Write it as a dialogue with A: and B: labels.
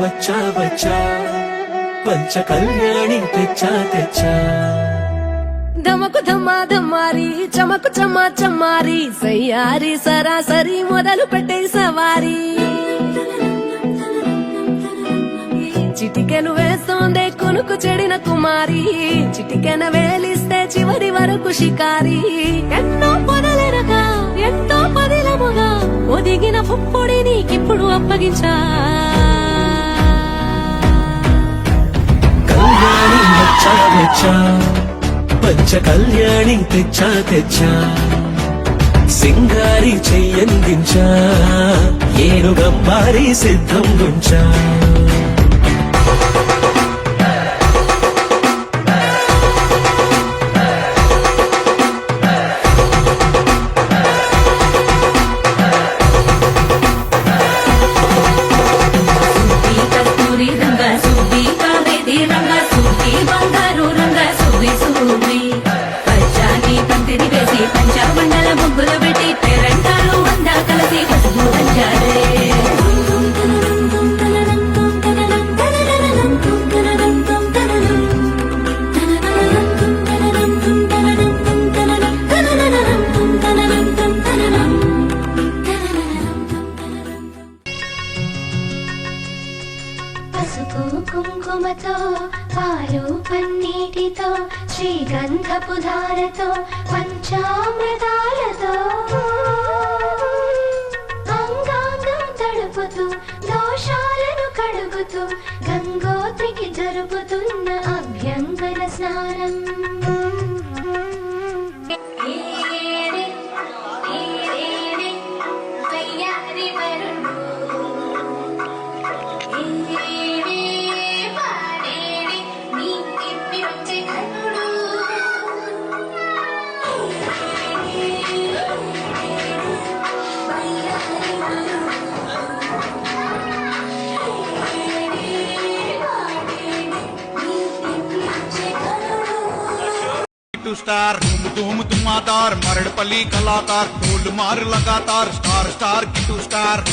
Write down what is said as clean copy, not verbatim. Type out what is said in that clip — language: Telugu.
A: వచ్చా వచ్చా పంచ కళ్యాణి తెచ్చా తెచ్చా
B: ధమకు ధమ్మా ధమ్మారి చమకు చమ్మా చమ్మారి సయ్యారి సరాసరి మొదలు పెట్టే సవారీ చిటికెను వేస్తోందే కొనుకు చెడిన కుమారి చిటికెన వేలిస్తే చివరి వరకు షికారి ఎన్నో పొదలెనగా ఎంతో పదిలముగా ఒదిగిన పుప్పొడి నీకిప్పుడు అప్పగించా
A: కళ్యాణి వచ్చా వచ్చా పంచ కళ్యాణి తెచ్చా తెచ్చా సింగారి చెయ్యందించా ఏనుగంబారి సిద్ధం గుంచా
C: పసుపు కుంకుమతో పాలు పన్నీటితో శ్రీగంధపు ధారతో పంచామృతాలతో అంగాంగం తడుపుతూ దోషాలను కడుగుతూ గంగోత్రికి జరుపుతున్న అభ్యంగన స్నానం
D: स्टार धूम धुमादार मरड़पल्ली कलाकार फूल मार लगातार स्टार स्टार किटू स्टार